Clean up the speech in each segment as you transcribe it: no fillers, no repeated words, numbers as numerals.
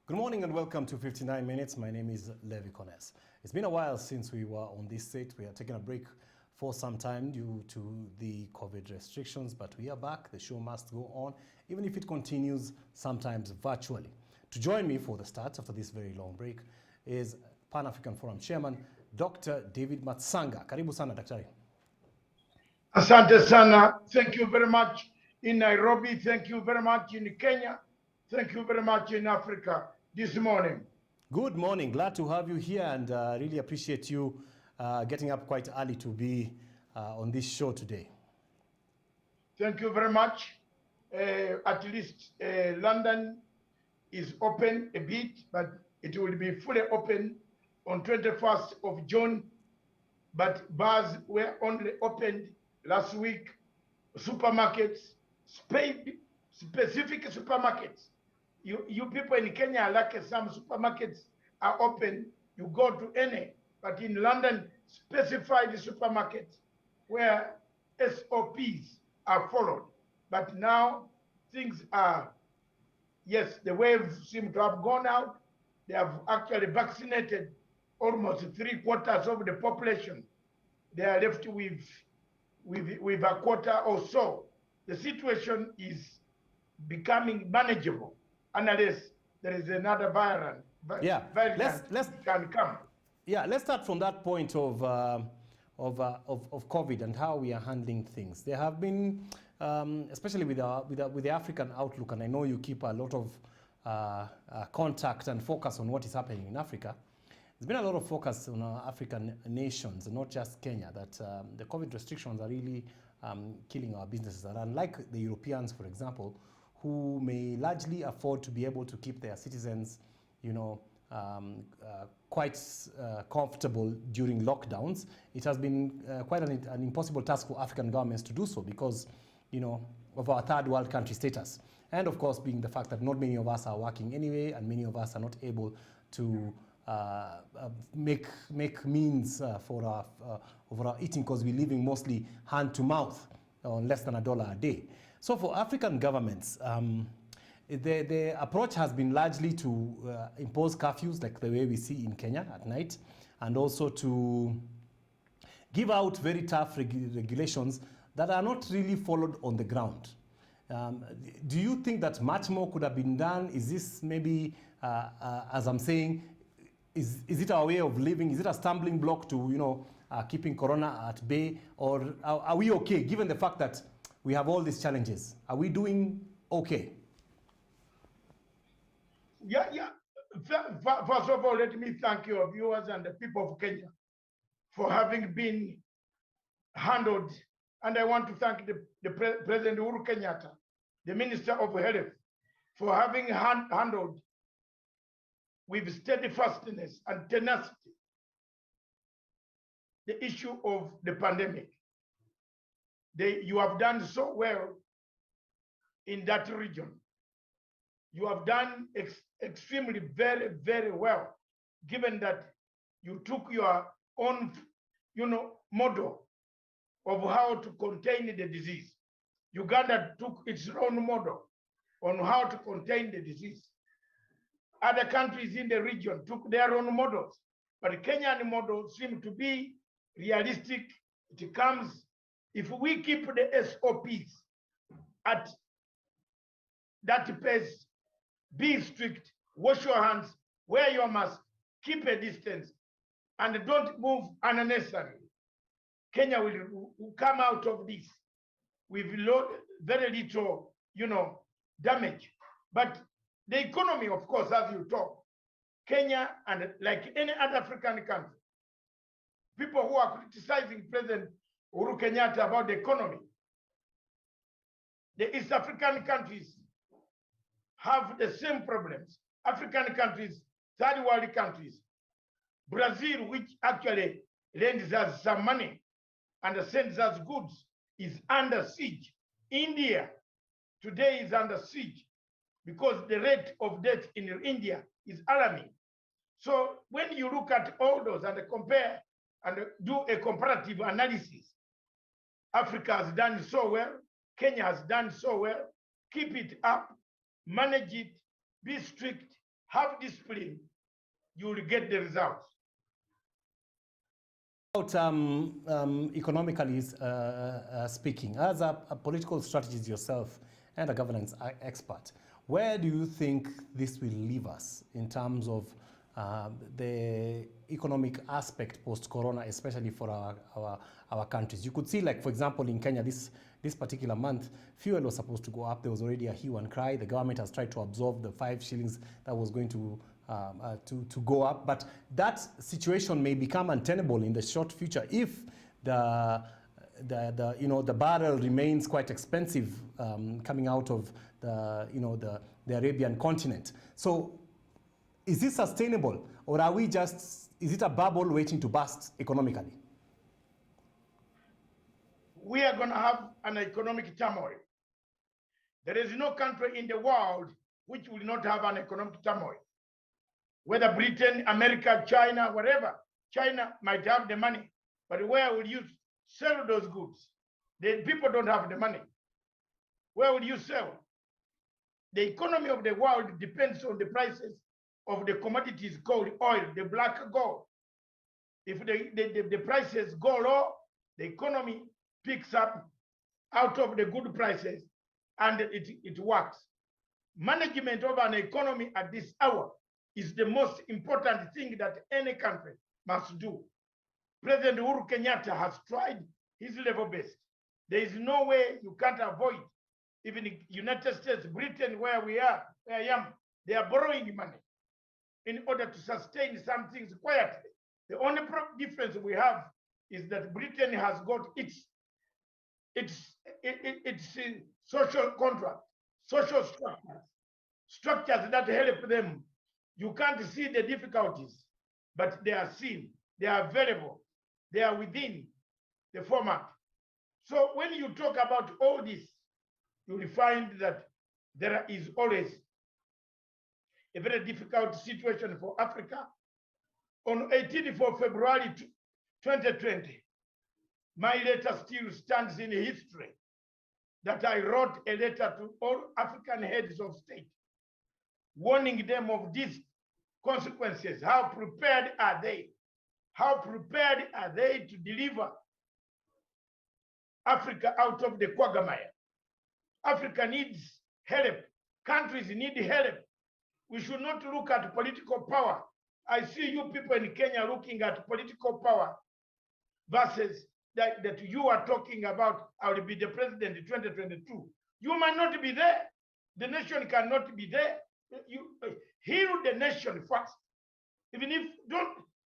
Good morning and welcome to 59 Minutes. My name is Levi Kones. It's been a while since we were on this set. We are taking a break for some time due to the COVID restrictions, but we are back. The show must go on, even if it continues sometimes virtually. To join me for the start after this very long break is Pan-African Forum Chairman, Dr. David MATSANGA. Karibu sana, Daktari. Asante sana. Thank you very much in Nairobi. Thank you very much in Kenya. Thank you very much in Africa this morning. Good morning. Glad to have you here and really appreciate you getting up quite early to be on this show today. Thank you very much. At least London is open a bit, but it will be fully open on 21st of June. But bars were only opened last week. Supermarkets, specific supermarkets. You people in Kenya are lucky. Some supermarkets are open. You go to any, but in London, specified supermarkets where SOPs are followed. But now things are, yes, the waves seem to have gone out. They have actually vaccinated almost 3/4 of the population. They are left with a quarter or so. The situation is becoming manageable unless there is another variant. Let's can come. Yeah, let's start from that point of COVID and how we are handling things. There have been, especially with the African outlook, and I know you keep a lot of contact and focus on what is happening in Africa. There's been a lot of focus on African nations, not just Kenya, that the COVID restrictions are really killing our businesses. And unlike the Europeans, for example, who may largely afford to be able to keep their citizens, quite comfortable during lockdowns, it has been quite an impossible task for African governments to do so because, of our third world country status. And of course, being the fact that not many of us are working anyway, and many of us are not able to make means for our eating because we're living mostly hand to mouth on less than $1 a day. So for African governments, the approach has been largely to impose curfews like the way we see in Kenya at night, and also to give out very tough regulations that are not really followed on the ground. Do you think that much more could have been done? Is this maybe, as I'm saying, is it our way of living? Is it a stumbling block to keeping Corona at bay? Or are we okay, given the fact that we have all these challenges? Are we doing okay? Yeah. First of all, let me thank your viewers and the people of Kenya for having been handled. And I want to thank the President Uhuru Kenyatta, the Minister of Health, for having handled with steadfastness and tenacity the issue of the pandemic. You have done so well in that region. You have done extremely very, very well, given that you took your own, model of how to contain the disease. Uganda took its own model on how to contain the disease. Other countries in the region took their own models, but the Kenyan model seemed to be realistic. It comes, if we keep the SOPs at that pace, be strict, wash your hands, wear your mask, keep a distance, and don't move unnecessarily, Kenya will come out of this with very little, damage. But the economy, of course, as you talk, Kenya, and like any other African country, people who are criticizing President Uhuru Kenyatta about the economy, the East African countries have the same problems. African countries, third world countries, Brazil, which actually lends us some money and sends us goods, is under siege. India today is under siege because the rate of death in India is alarming. So when you look at all those and compare and do a comparative analysis, Africa has done so well, Kenya has done so well. Keep it up, manage it, be strict, have discipline, you will get the results. About economically speaking, as a political strategist yourself and a governance expert, where do you think this will leave us in terms of the economic aspect post-corona, especially for our countries? You could see, like, for example, in Kenya, this particular month, fuel was supposed to go up. There was already a hue and cry. The government has tried to absorb the 5 shillings that was going to go up, but that situation may become untenable in the short future if the barrel remains quite expensive coming out of the Arabian continent. So is this sustainable, or are we is it a bubble waiting to burst economically? We are going to have an economic turmoil. There is no country in the world which will not have an economic turmoil. Whether Britain, America, China, whatever. China might have the money, but where will you sell those goods? The people don't have the money. Where will you sell? The economy of the world depends on the prices of the commodities called oil, the black gold. If the prices go low, the economy picks up out of the good prices and it works. Management of an economy at this hour is the most important thing that any country must do. President Uhuru Kenyatta has tried his level best. There is no way you can't avoid. Even the United States, Britain, where I am, they are borrowing money in order to sustain some things quietly. The only difference we have is that Britain has got its social contract, social structures that help them. You can't see the difficulties, but they are seen, they are available, they are within the format. So when you talk about all this, you will find that there is always a very difficult situation for Africa. On 18th of February 2020, my letter still stands in history that I wrote a letter to all African heads of state, warning them of these consequences. How prepared are they? How prepared are they to deliver Africa out of the quagmire? Africa needs help. Countries need help. We should not look at political power. I see you people in Kenya looking at political power versus that you are talking about. I will be the president in 2022. You might not be there. The nation cannot be there. You heal the nation first. Even if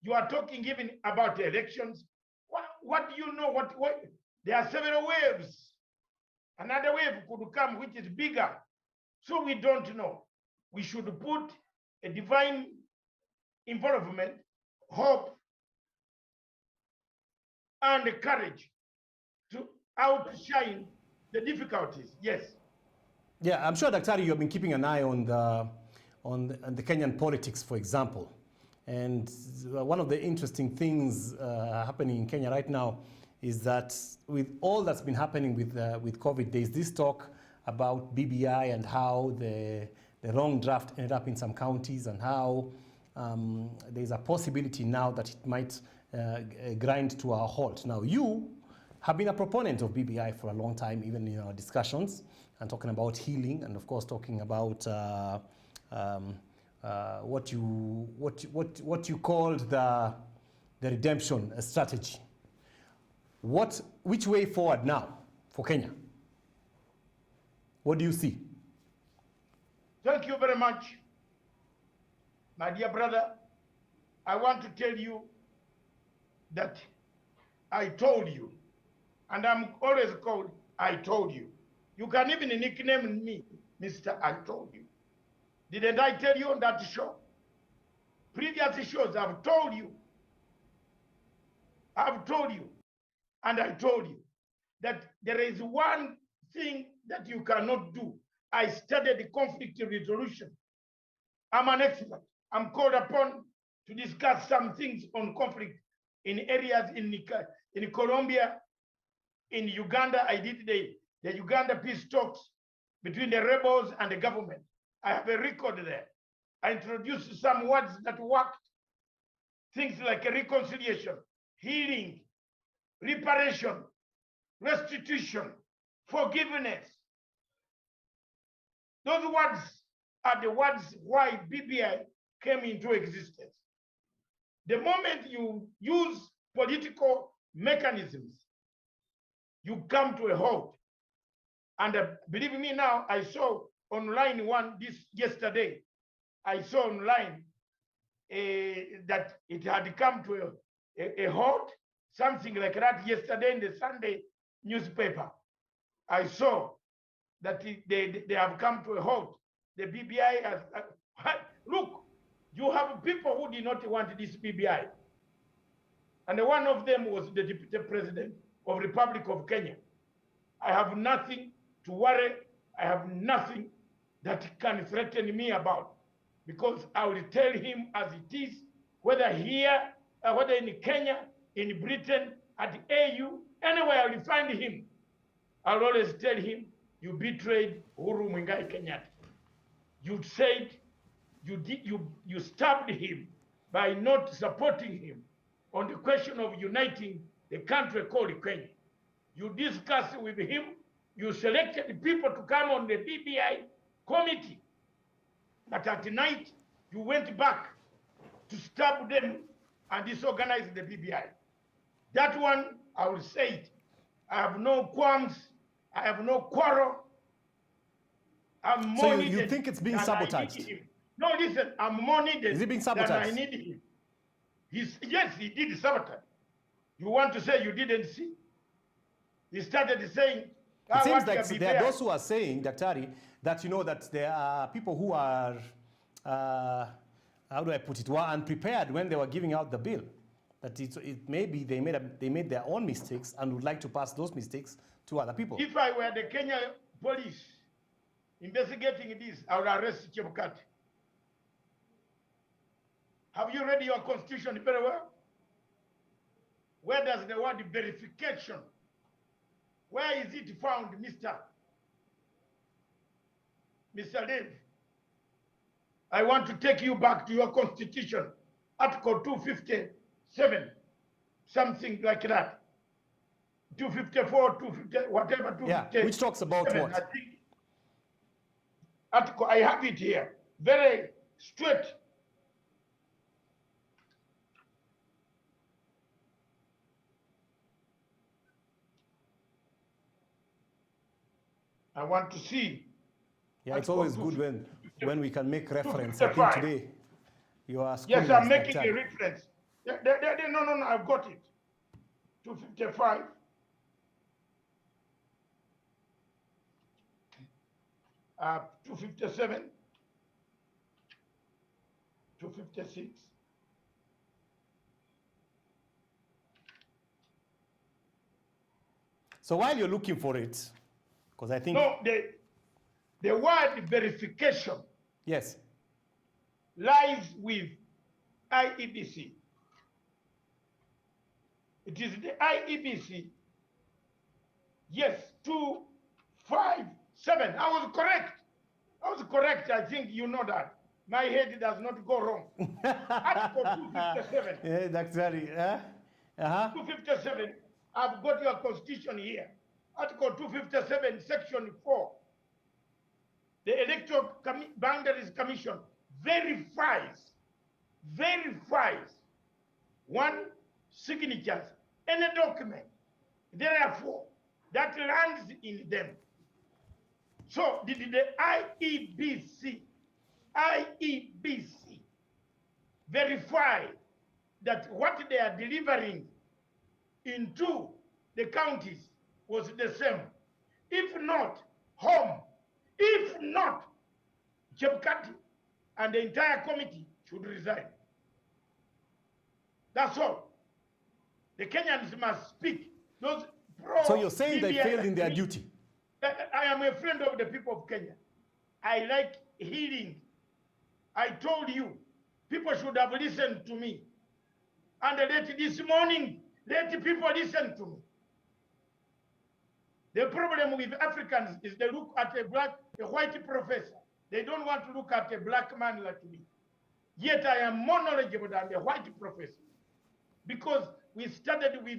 you are talking even about the elections. What do you know? What there are several waves. Another wave could come which is bigger. So we don't know. We should put a divine involvement, hope, and courage to outshine the difficulties. Yes. Yeah, I'm sure, Daktari, you have been keeping an eye on the Kenyan politics, for example. And one of the interesting things happening in Kenya right now is that with all that's been happening with COVID, there's this talk about BBI and how the wrong draft ended up in some counties, and how there's a possibility now that it might grind to a halt. Now, you have been a proponent of BBI for a long time, even in our discussions, and talking about healing, and of course talking about what you called the redemption strategy. Which way forward now for Kenya? What do you see? Thank you very much, my dear brother. I want to tell you that I told you, and I'm always called I told you. You can even nickname me Mr. I told you. Didn't I tell you on that show? Previous shows, I've told you. I've told you, and I told you that there is one thing that you cannot do. I studied conflict resolution. I'm an expert. I'm called upon to discuss some things on conflict in areas in Colombia, in Uganda. I did the Uganda peace talks between the rebels and the government. I have a record there. I introduced some words that worked. Things like reconciliation, healing, reparation, restitution, forgiveness. Those words are the words why BBI came into existence. The moment you use political mechanisms, you come to a halt. And believe me now, I saw online yesterday. I saw online that it had come to a halt, something like that yesterday in the Sunday newspaper. I saw that they have come to a halt. The BBI has, look, you have people who did not want this BBI. And one of them was the Deputy President of the Republic of Kenya. I have nothing to worry. I have nothing that can threaten me about, because I will tell him as it is, whether here, whether in Kenya, in Britain, at AU, anywhere I will find him. I'll always tell him, you betrayed Uhuru Muigai Kenyatta. You said you stabbed him by not supporting him on the question of uniting the country called Kenya. You discussed with him, you selected people to come on the BBI committee. But at night, you went back to stab them and disorganize the BBI. That one, I will say it. I have no qualms. I have no quarrel. I'm more so you think it's being sabotaged? No, listen, I'm more needed. Is it being sabotaged? Than I need him. Yes, he did sabotage. You want to say you didn't see? He started saying, it seems like there are those who are saying, Daktari, that that there are people who are, how do I put it, were unprepared when they were giving out the bill. That it maybe they made their own mistakes and would like to pass those mistakes to other people. If I were the Kenya police investigating this, I would arrest Chebukati. Have you read your constitution very well? Where does the word verification, where is it found, Mr. Dev? I want to take you back to your constitution, Article 257, something like that. 254, 250, whatever, 250. Yeah, which talks about what? I think article, I have it here, very straight. I want to see. Yeah, it's always good when we can make reference. I think today you are. Yes, I'm making a reference. No, I've got it. 255. Uh, 257. 256. So while you're looking for it, because I think no, the word verification, yes, lies with IEBC. It is the IEBC. Yes, 257. I was correct. I think you know that. My head does not go wrong. Article 257. Yeah, that's very. 257. I've got your constitution here. Article 257, Section 4. The Electoral Boundaries Commission verifies one signatures any document, therefore, that lands in them. So did the IEBC verify that what they are delivering into the counties was the same? If not, home. If not, Chebukati and the entire committee should resign. That's all. The Kenyans must speak. Those so you're saying they failed in their duty? I am a friend of the people of Kenya. I like healing. I told you, people should have listened to me. And this morning, let people listen to me. The problem with Africans is they look at a white professor They don't want to look at a black man like me. Yet I am more knowledgeable than the white professor. Because we started with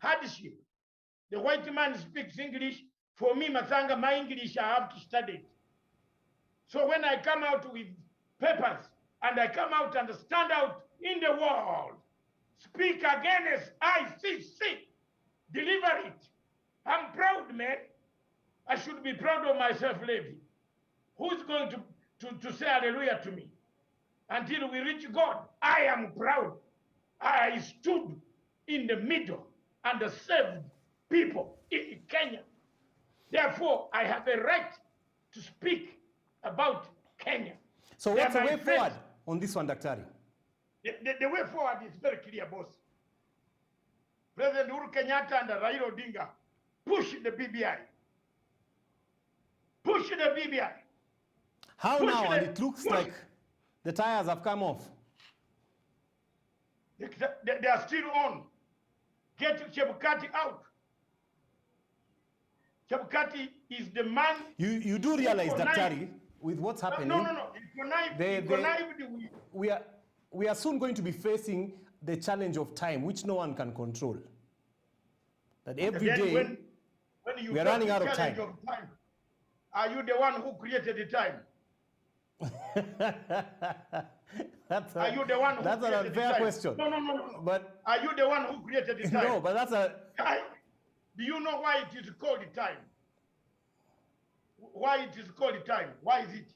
hardship. The white man speaks English. For me, Matsanga, my English, I have to study it. So when I come out with papers, and I come out and stand out in the world, speak against ICC, deliver it. I'm proud, man. I should be proud of myself, Levi. Who's going to say hallelujah to me? Until we reach God, I am proud. I stood in the middle and saved people in Kenya. Therefore, I have a right to speak about Kenya. So what's the way forward on this one, Daktari? The way forward is very clear, boss. President Uhuru Kenyatta and Raila Odinga push the BBI. Push the BBI. How now? And it looks like the tires have come off. They are still on. Get Chebukati out. Chebukati is the man. You do realize, Daktari, with what's happening. No. We are soon going to be facing the challenge of time, which no one can control. That every day when you we are running out of time. Are you the one who created the time? Are you the one who that's an unfair question. No. But are you the one who created the time? No, but that's a. Do you know why it is called time? Why it is called time? Why is it?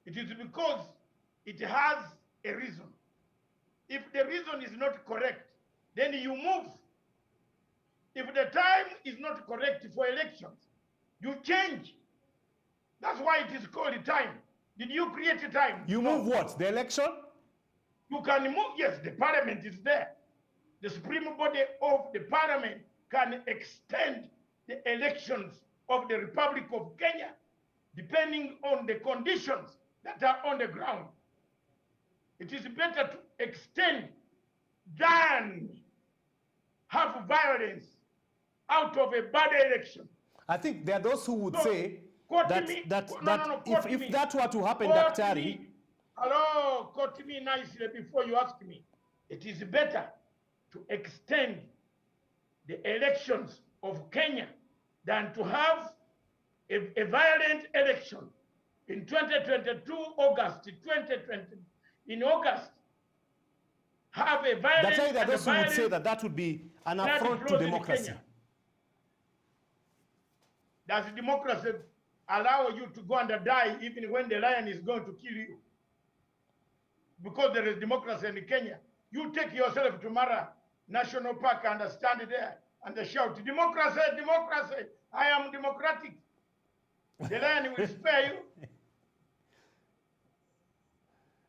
It is because it has a reason. If the reason is not correct, then you move. If the time is not correct for elections, you change. That's why it is called time. Did you create a time? You move what? The election? You can move, yes, the parliament is there. The supreme body of the parliament can extend the elections of the Republic of Kenya, depending on the conditions that are on the ground. It is better to extend than have violence out of a bad election. I think there are those who would say that if that were to happen, Daktari. Hello, quote me nicely before you ask me. It is better to extend the elections of Kenya than to have a violent election in 2022, August 2020. In August, have a violent. That's why there are those who would say that would be an affront to democracy. Does democracy allow you to go and die even when the lion is going to kill you? Because there is democracy in Kenya. You take yourself to Mara National Park and stand there and shout, democracy, democracy, I am democratic. The lion will spare you.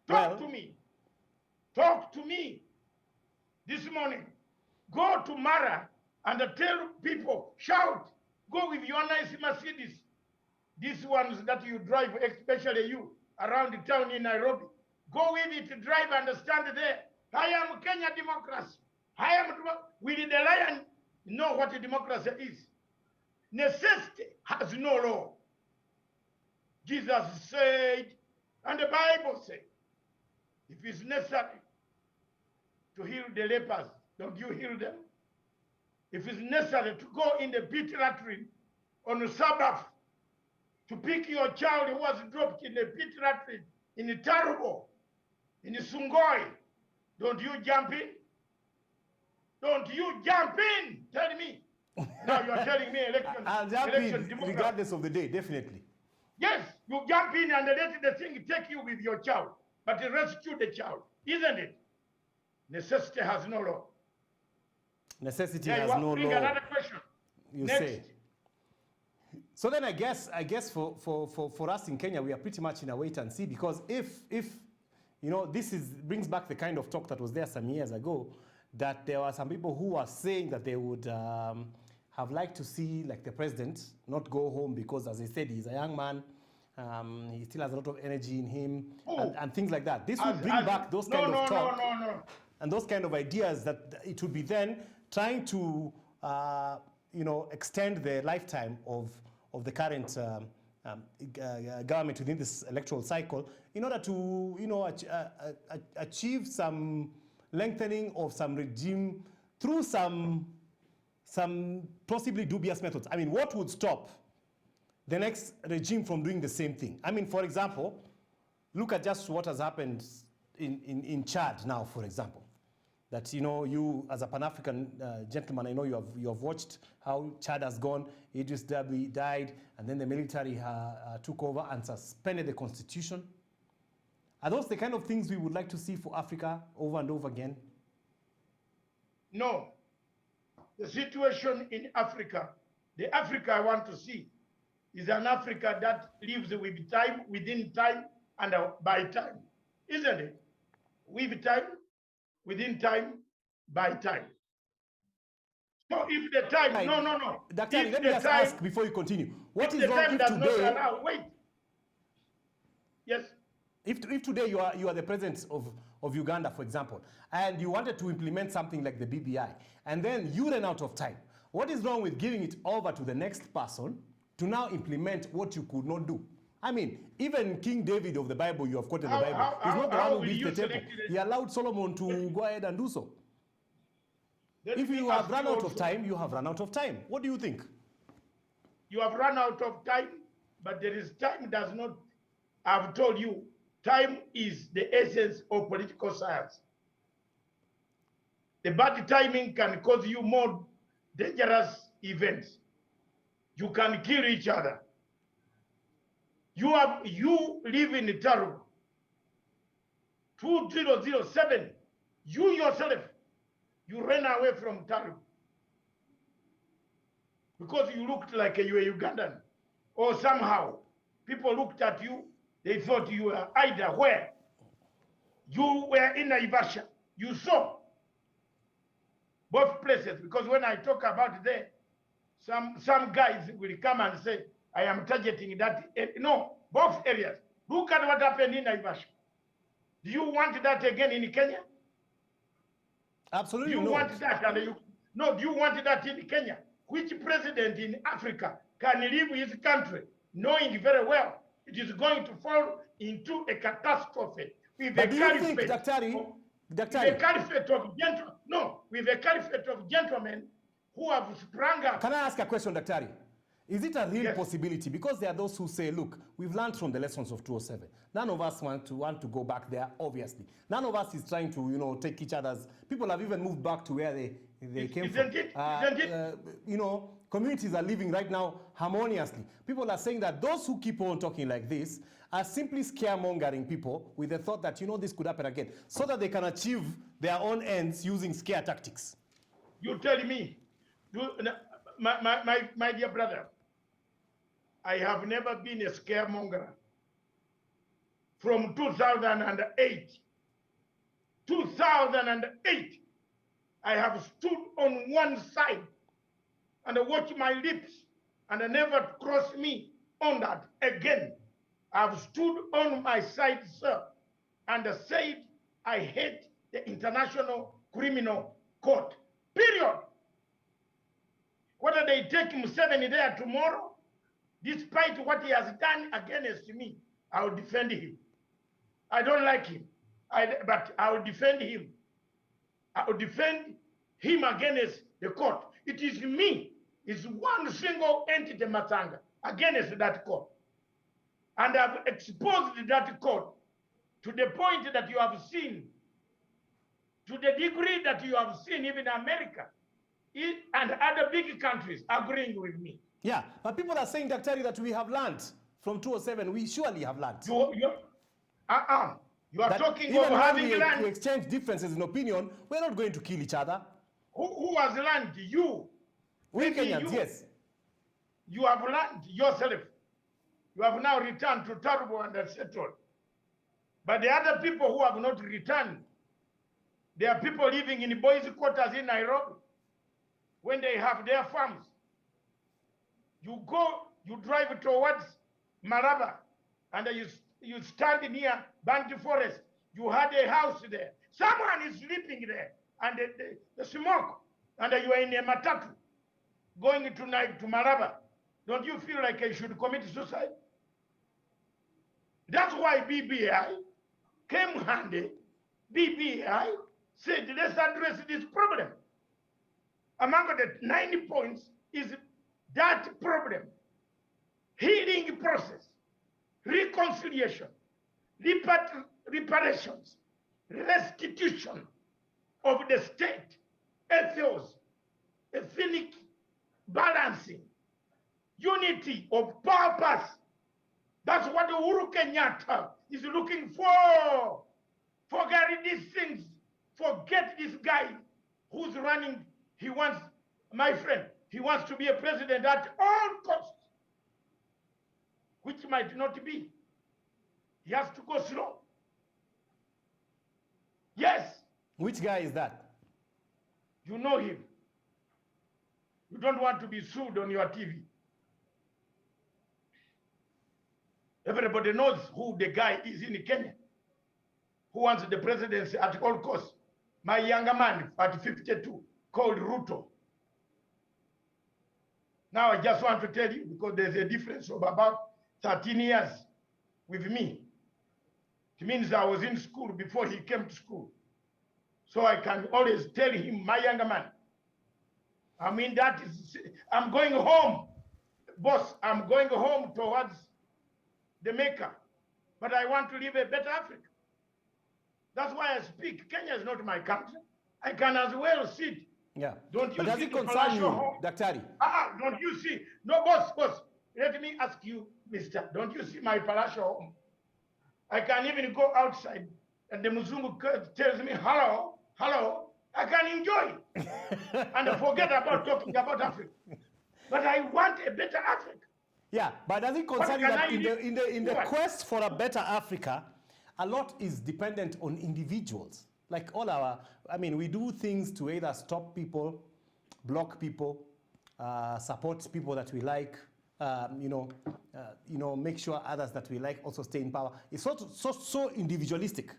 Talk to me. Talk to me this morning. Go to Mara and tell people, shout, go with your nice Mercedes. These ones that you drive, especially you, around the town in Nairobi. Go with it, drive and stand there. I am Kenya democracy. Will the lion know what a democracy is? Necessity has no law. Jesus said, and the Bible said, if it's necessary to heal the lepers, don't you heal them? If it's necessary to go in the pit latrine on the Sabbath to pick your child who was dropped in the pit latrine in the Tarubo, in the Sungoi, don't you jump in? Don't you jump in? Tell me. Now you're telling me election. I'll jump in regardless of the day, definitely. Yes, you jump in and let the thing take you with your child, but rescue the child, isn't it? Necessity has no law. Necessity has no law. Another question. You Next. say. So then I guess for us in Kenya, we are pretty much in a wait and see, because if you know, this brings back the kind of talk that was there some years ago, that there were some people who were saying that they would have liked to see, like, the president not go home because, as I said, he's a young man, he still has a lot of energy in him, and things like that. This would bring back those kind of talk and those kind of ideas, that it would be then trying to you know, extend the lifetime of the current government within this electoral cycle in order to, achieve some lengthening of some regime through some possibly dubious methods. I mean, what would stop the next regime from doing the same thing? I mean, for example, look at just what has happened in Chad now, for example. That, you as a Pan-African gentleman, I know you have watched how Chad has gone. Idris Deby died, and then the military took over and suspended the constitution. Are those the kind of things we would like to see for Africa over and over again? No. The situation in Africa, the Africa I want to see, is an Africa that lives with time, within time, and by time. Isn't it? With time, within time, by time. So if the time, no. Dr. Let me just ask before you continue. What is wrong if today... Wait. Yes. If today you are the president of Uganda, for example, and you wanted to implement something like the BBI, and then you ran out of time, what is wrong with giving it over to the next person to now implement what you could not do? I mean, even King David of the Bible, you have quoted the Bible, he's not the one who built the temple. He allowed Solomon to go ahead and do so. If you have run out of time, you have run out of time. What do you think? You have run out of time, but there is time does not, I've told you, time is the essence of political science. The bad timing can cause you more dangerous events. You can kill each other. You live in Taru, 2007. You yourself, you ran away from Taru because you looked like you were Ugandan, or somehow people looked at you. They thought you were either where you were in Naivasha. You saw both places, because when I talk about there, some guys will come and say, I am targeting that. No, both areas. Look at what happened in Naivasha. Do you want that again in Kenya? Absolutely do you want that? No, do you want that in Kenya? Which president in Africa can leave his country knowing very well it is going to fall into a catastrophe with a caliphate of gentlemen who have sprung up? Can I ask a question, Daktari? Is it a real possibility? Because there are those who say, look, we've learned from the lessons of 2007. None of us want to go back there, obviously. None of us is trying to, take each other's... People have even moved back to where they came from. Isn't it? Communities are living right now harmoniously. People are saying that those who keep on talking like this are simply scaremongering people with the thought that, this could happen again, so that they can achieve their own ends using scare tactics. You tell me, my dear brother, I have never been a scaremonger. From 2008, I have stood on one side and watched my lips and never crossed me on that again. I've stood on my side, sir, and said I hate the International Criminal Court, period. Whether they take Museveni there tomorrow, despite what he has done against me, I will defend him. I don't like him, but I will defend him. I will defend him against the court. It is me, it's one single entity, MATSANGA, against that court. And I've exposed that court to the point that you have seen, to the degree that you have seen even America and other big countries agreeing with me. Yeah, but people are saying, Dr. that we have learned from 2007. We surely have learned. You are talking of having learned. We exchange differences in opinion. We're not going to kill each other. Who has learned? You. We Kenyans, yes. You have learned yourself. You have now returned to Turbo and settled. But the other people who have not returned, there are people living in boys' quarters in Nairobi when they have their farms. You drive towards Maraba, and you stand near Bantu Forest. You had a house there. Someone is sleeping there, and the smoke, and you are in a matatu going tonight to Maraba. Don't you feel like I should commit suicide? That's why BBI came handy. BBI said, let's address this problem. Among the 90 points is that problem, healing process, reconciliation, reparations, restitution of the state, ethos, ethnic balancing, unity of purpose. That's what Uhuru Kenyatta is looking for. Forget these things. Forget this guy who's running. He wants, my friend, he wants to be a president at all costs, which might not be. He has to go slow. Yes. Which guy is that? You know him. You don't want to be sued on your TV. Everybody knows who the guy is in Kenya, who wants the presidency at all costs. My younger man at 52, called Ruto. Now I just want to tell you, because there's a difference of about 13 years with me. It means I was in school before he came to school. So I can always tell him, my younger man, I mean, that is, I'm going home, boss, I'm going home towards the Maker, but I want to live a better Africa. That's why I speak. Kenya is not my country. I can as well sit. Yeah. Don't you but does see it concern you, Daktari? Don't you see? No, boss. Let me ask you, mister. Don't you see my palatial home? I can even go outside and the Muzungu tells me, hello, hello. I can enjoy it and forget about talking about Africa. But I want a better Africa. Yeah, but does it concern you that in the quest for a better Africa, a lot is dependent on individuals? Like all our, I mean, we do things to either stop people, block people, support people that we like, make sure others that we like also stay in power. It's so individualistic.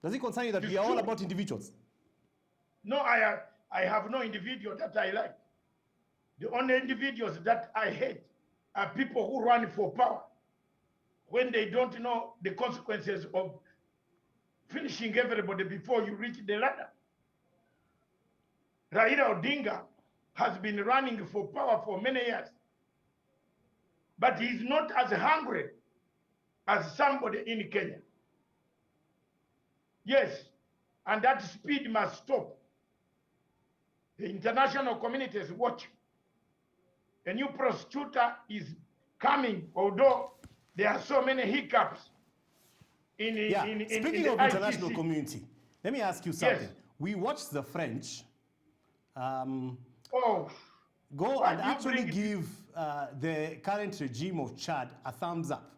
Does it concern you that we are all about individuals? No, I have no individual that I like. The only individuals that I hate are people who run for power when they don't know the consequences of finishing everybody before you reach the ladder. Raila Odinga has been running for power for many years, but he's not as hungry as somebody in Kenya. Yes, and that speed must stop. The international community is watching. A new prosecutor is coming, although there are so many hiccups in Speaking of international community, let me ask you something. Yes. We watched the French go and actually give the current regime of Chad a thumbs up.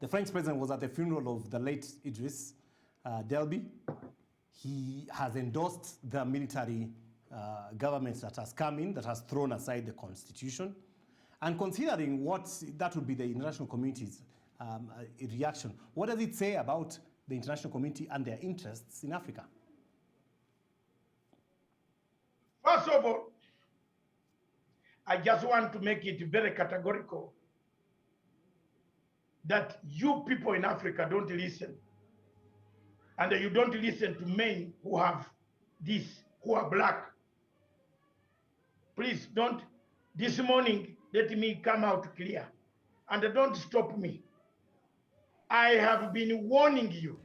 The French president was at the funeral of the late Idriss Deby. He has endorsed the military government that has come in, that has thrown aside the constitution. And considering what that would be the international community's reaction, what does it say about the international community and their interests in Africa? First of all, I just want to make it very categorical that you people in Africa don't listen. And you don't listen to men who have this, who are black. Please don't, this morning, let me come out clear. And don't stop me. I have been warning you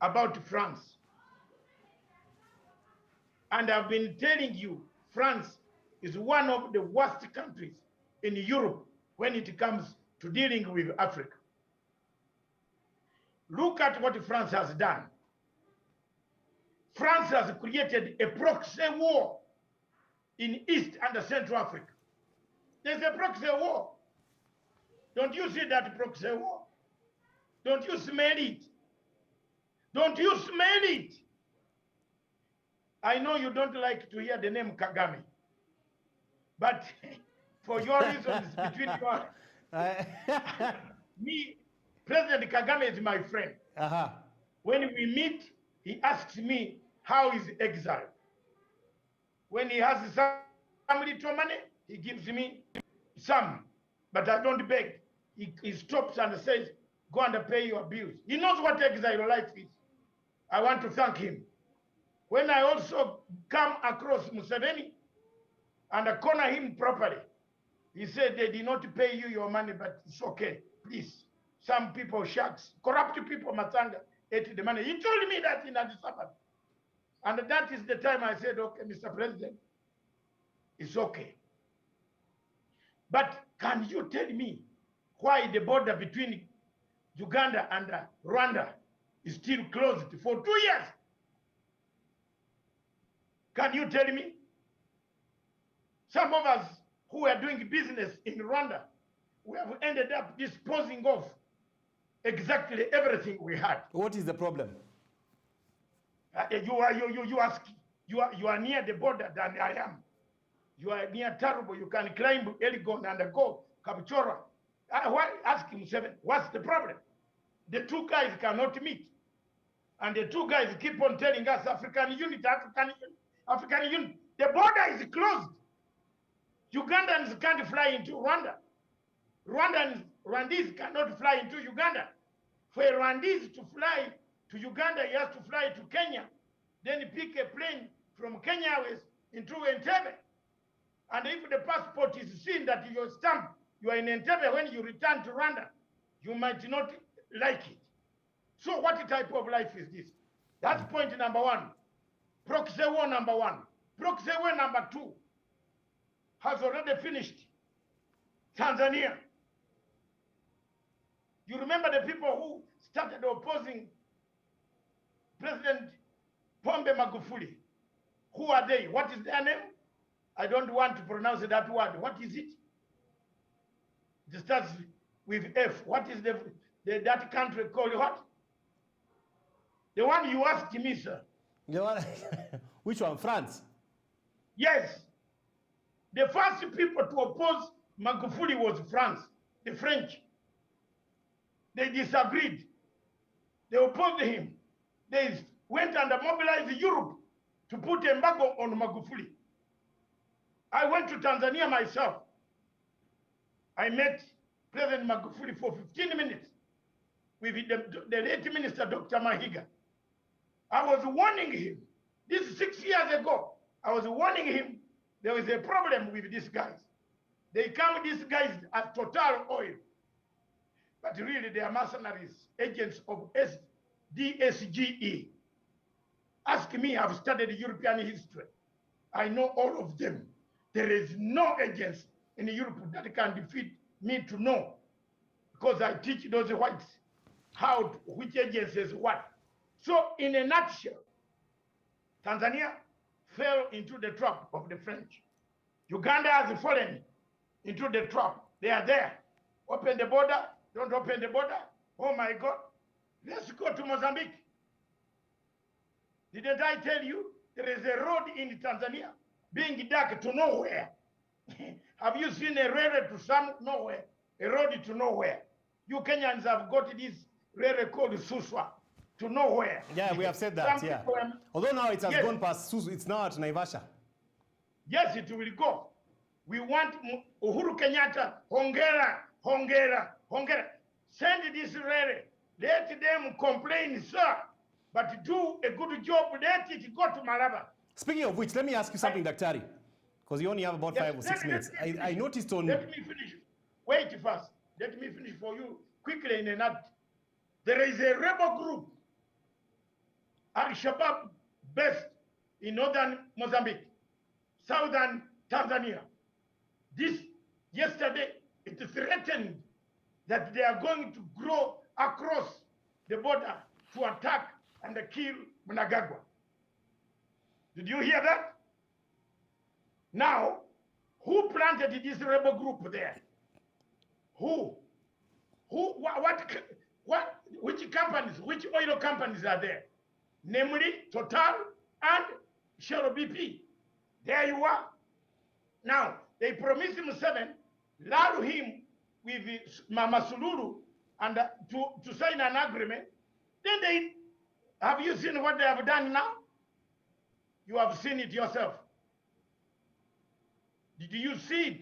about France. And I've been telling you, France is one of the worst countries in Europe when it comes to dealing with Africa. Look at what France has done. France has created a proxy war in East and Central Africa. There's a proxy war. Don't you see that proxy war? Don't you smell it? Don't you smell it? I know you don't like to hear the name Kagame, but for your reasons, between your... me, President Kagame is my friend. When we meet, he asks me, how is exile? When he has some little money, he gives me some, but I don't beg. he stops and says, go and pay your bills. He knows what exile life is. I want to thank him. When I also come across Museveni and I corner him properly, he said they did not pay you your money, but it's okay. Please. Some people, sharks, corrupt people, MATSANGA, ate the money. He told me that in Addis Ababa. And that is the time I said, okay, Mr. President, it's okay. But can you tell me why the border between Uganda and Rwanda is still closed for 2 years? Can you tell me? Some of us who are doing business in Rwanda, we have ended up disposing of exactly everything we had. What is the problem? You are near the border than I am. You are near Tarubo. You can climb Elgon and go Kabuchora. Ask him, what's the problem? The two guys cannot meet. And the two guys keep on telling us African unit. The border is closed. Ugandans can't fly into Rwanda. Rwandese cannot fly into Uganda. For a Rwandese to fly to Uganda, he has to fly to Kenya, then pick a plane from Kenya into Entebbe. And if the passport is seen that your stamp, you are in Entebbe when you return to Rwanda, you might not like it. So what type of life is this? That's point number one. Proxy war number one. Proxy war number two has already finished. Tanzania. You remember the people who started opposing President Pombe Magufuli. Who are they? What is their name? I don't want to pronounce that word. What is it? It starts with F. What is that country called what? The one you asked me, sir. The one, which one? France? Yes. The first people to oppose Magufuli was France, the French. They disagreed. They opposed him. They went and mobilized Europe to put embargo on Magufuli. I went to Tanzania myself. I met President Magufuli for 15 minutes with the late minister, Dr. Mahiga. I was warning him. This is 6 years ago. I was warning him there was a problem with these guys. They come, these guys, as Total Oil. But really, they are mercenaries, agents of DSGE. Ask me, I've studied European history. I know all of them. There is no agents in Europe that can defeat me to know, because I teach those whites which agencies what. So in a nutshell, Tanzania fell into the trap of the French. Uganda has fallen into the trap. They are there. Open the border, don't open the border. Oh my God. Let's go to Mozambique. Didn't I tell you there is a road in Tanzania being dug to nowhere? Have you seen a railway to nowhere? A road to nowhere. You Kenyans have got this railway called Suswa to nowhere. Yeah, we have said that, yeah. Although now it has gone past Susu, it's now at Naivasha. Yes, it will go. We want Uhuru Kenyatta, Hongera, Hongera, Hongera. Send this railway. Let them complain, sir. But do a good job. Let it go to Malaba. Speaking of which, let me ask you something, Daktari. Because you only have about 5 or 6 minutes. I noticed on... Let me finish. Wait first. Let me finish for you quickly in a nut. There is a rebel group, Al-Shabaab, based in northern Mozambique, southern Tanzania. Yesterday, it threatened that they are going to grow across the border to attack and kill Mnangagwa. Did you hear that? Now, who planted this rebel group there? Who? Which companies, which oil companies are there? Namely, Total and Shell BP. There you are. Now, they promised him lull him with Mama Sululu and to sign an agreement. Then have you seen what they have done now? You have seen it yourself. Did you see it?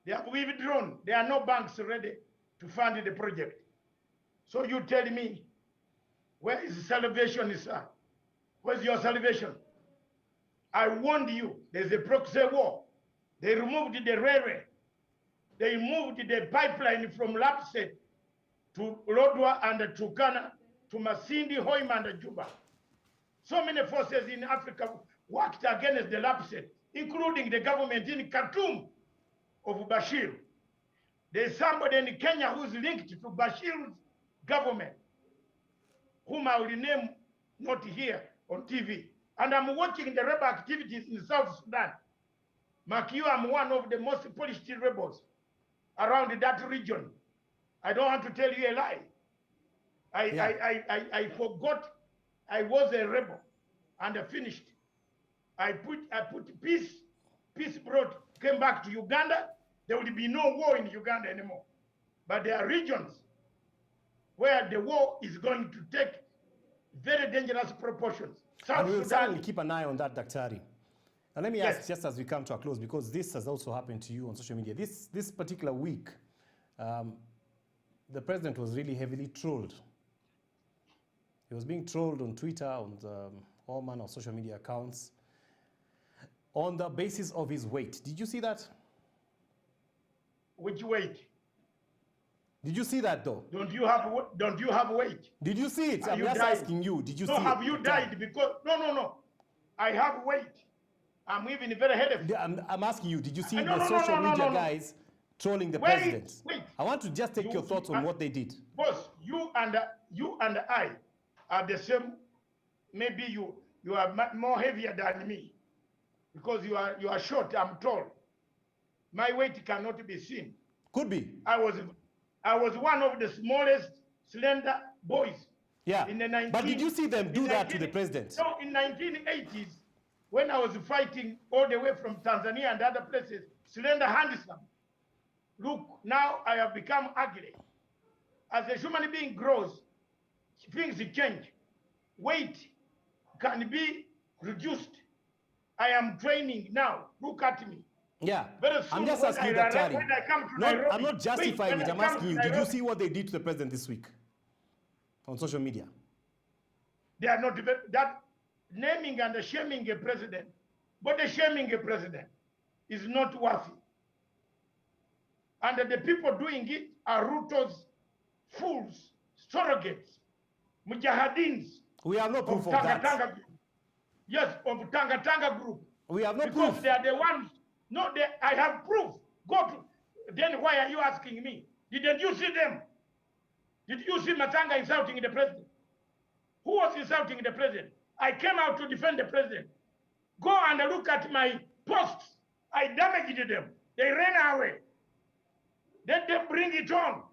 They have withdrawn. There are no banks ready to fund the project. So you tell me, where is salvation, sir? Where's your salvation? I warned you, there's a proxy war. They removed the railway. They moved the pipeline from Lapset to Lodwa and Turkana to Masindi, Hoima, and Juba. So many forces in Africa worked against the Lapset, including the government in Khartoum of Bashir. There's somebody in Kenya who's linked to Bashir's government, whom I will name not here on TV. And I'm watching the rebel activities in South Sudan. Mark you, I'm one of the most polished rebels around that region. I don't want to tell you a lie. I forgot I was a rebel and I finished. I put peace brought, came back to Uganda. There will be no war in Uganda anymore. But there are regions where the war is going to take very dangerous proportions. And we'll certainly keep an eye on that, Daktari. And let me ask, just as we come to a close, because this has also happened to you on social media. This particular week, the president was really heavily trolled. He was being trolled on Twitter, on all manner of social media accounts, on the basis of his weight. Did you see that? Which weight? Did you see that though? Don't you have weight? Did you see it? I'm just asking you. Did you see it? No, have you died? Because no. I have weight. I'm even very heavy. I'm asking you, did you see the social media guys trolling the president? Wait. I want to just take your thoughts on what they did. Boss, you and I are the same. Maybe you are more heavier than me because you are short. I'm tall. My weight cannot be seen. Could be. I was one of the smallest slender boys. Yeah. But did you see them do that to the president? No, in 1980s, when I was fighting all the way from Tanzania and other places, slender, handsome. Look, now I have become ugly. As a human being grows, things change. Weight can be reduced. I am training now. Look at me. Yeah. I'm just asking you, Daktari. I'm not justifying it. I'm asking you, did you see what they did to the president this week on social media? They are not that naming and shaming a president, but the shaming a president is not worthy. And the people doing it are rooters, fools, surrogates, mujahideen. We have no proof of that. Yes, of Tanga group. We have no proof. Because they are the ones. No, I have proof. Go to. Then why are you asking me? Didn't you see them? Did you see MATSANGA insulting the president? Who was insulting the president? I came out to defend the president. Go and look at my posts. I damaged them. They ran away. Let them bring it on.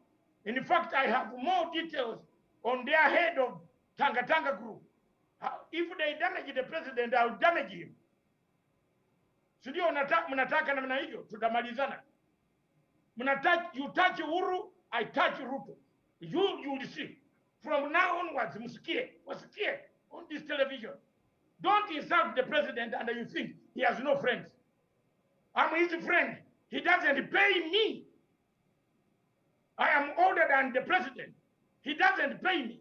In fact, I have more details on their head of Tanga group. If they damage the president, I'll damage him. Sio mnataka namna hiyo, tutamalizana. You touch Uhuru, I touch Ruto. You will see. From now onwards, wasikie on this television. Don't insult the president and you think he has no friends. I'm his friend. He doesn't pay me. I am older than the president. He doesn't pay me.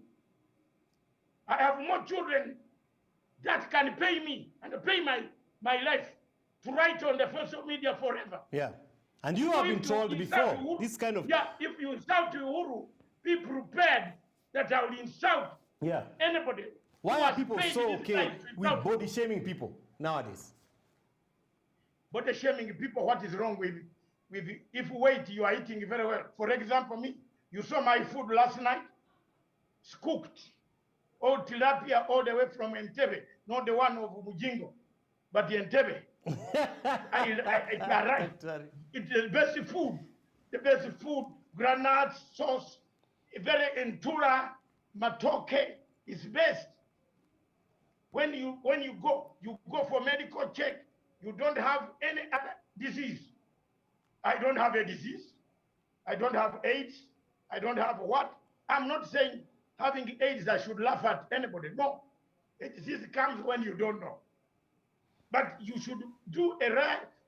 I have more children that can pay me and pay my life to write on the social media forever. Yeah. And you have been told before, this kind of... Yeah, if you insult Uhuru, be prepared that I will insult anybody. Why are people so okay with body shaming people nowadays? Body shaming people, what is wrong with if weight you are eating very well? For example, me, you saw my food last night? It's cooked. All tilapia all the way from Entebbe, not the one of Mujingo, but the Entebbe. It's the best food, granite sauce, very entura, matoke is best. When you go for medical check, you don't have any other disease. I don't have a disease. I don't have AIDS. I don't have what? I'm not saying having AIDS, I should laugh at anybody. No. A disease comes when you don't know. But you should do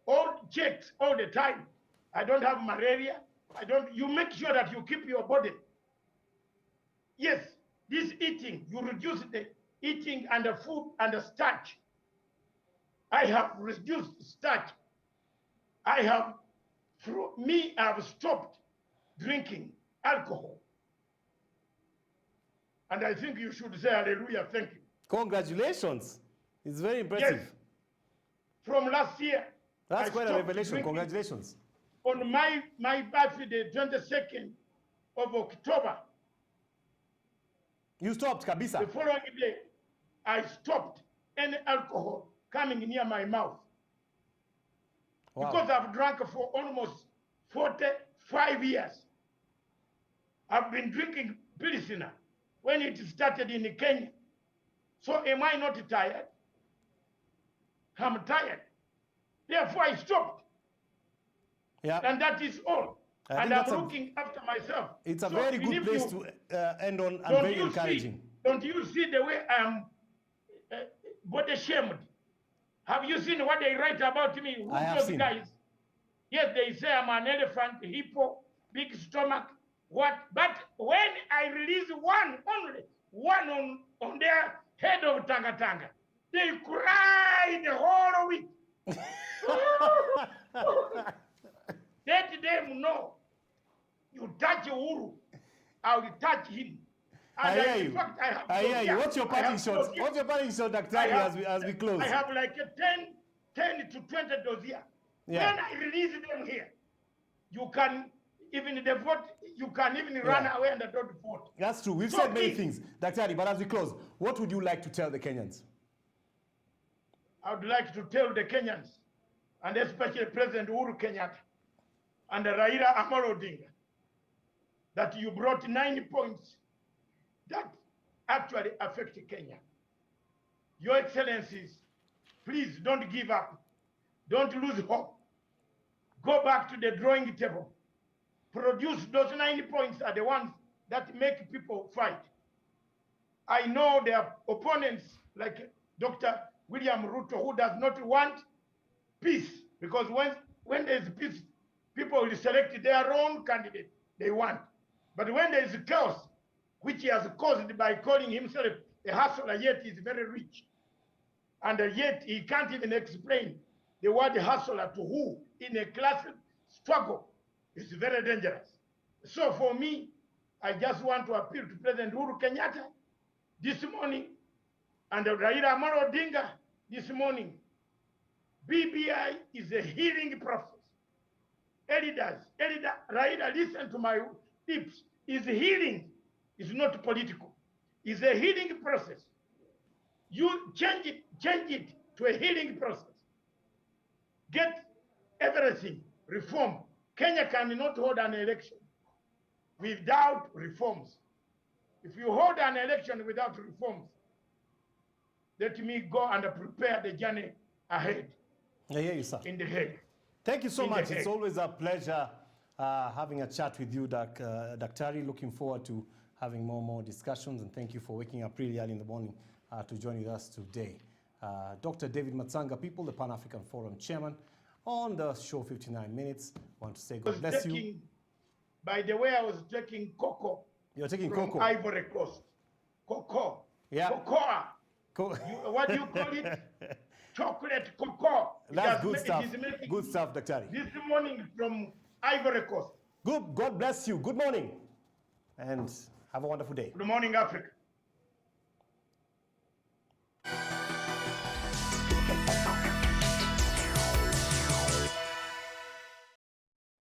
all checks all the time. I don't have malaria. You make sure that you keep your body. Yes, this eating, you reduce the eating and the food and the starch. I have reduced starch. I have stopped drinking alcohol. And I think you should say hallelujah, thank you. Congratulations. It's very impressive. Yes. From last year. That's quite a revelation. Congratulations. On my birthday, 22nd of October. You stopped, kabisa. The following day, I stopped any alcohol coming near my mouth. Wow. Because I've drunk for almost 45 years. I've been drinking Pilsner when it started in Kenya. So am I not tired? I'm tired. Therefore, I stopped. Yeah. And that is all. And I'm looking after myself. It's a very good place to end on, and very encouraging. Don't you see the way I'm body shamed? Have you seen what they write about me? I have seen. Guys? Yes, they say I'm an elephant, hippo, big stomach. What? But when I release only one on their head of Tanga, they cry the whole week. Let them know. You touch Uhuru, I will touch him. And I hear you. Fact, I hear you. What's your parting shot? What's your parting shot, Daktari, as we close? I have like a 10 to 20 dossier. Yeah. When I release them here, you can even vote. You can even run away and don't vote. That's true. We've said many things, Daktari, but as we close, what would you like to tell the Kenyans? I would like to tell the Kenyans, and especially President Uhuru Kenyatta and Raila Amolo Odinga, that you brought 9 points that actually affect Kenya. Your Excellencies, please don't give up. Don't lose hope. Go back to the drawing table. Produce those 9 points are the ones that make people fight. I know their opponents like Dr. William Ruto, who does not want peace, because when there's peace, people will select their own candidate they want. But when there is chaos, which he has caused by calling himself a hustler, yet he's very rich, and yet he can't even explain the word hustler to who in a class struggle, is very dangerous. So for me, I just want to appeal to President Uhuru Kenyatta this morning and Raila Amolo Odinga this morning. BBI is a healing process. Raila, listen to my lips. Is healing, is not political. It's a healing process. You change it to a healing process. Get everything reform. Kenya cannot hold an election without reforms. If you hold an election without reforms, let me go and prepare the journey ahead. I hear you, sir. In the Hague. Thank you so much. It's always a pleasure having a chat with you, Daktari. Looking forward to having more discussions, and thank you for waking up really early in the morning to join with us today. Dr. David MATSANGA, People, the Pan-African Forum Chairman, on the show 59 Minutes. I want to say God bless you. By the way, I was taking cocoa. You're taking from cocoa? Ivory Coast. Cocoa. Yeah. Cocoa. What do you call it? Chocolate cocoa. That's good stuff. Good stuff, Daktari. This morning from Ivory Coast. Good. God bless you. Good morning. And have a wonderful day. Good morning, Africa.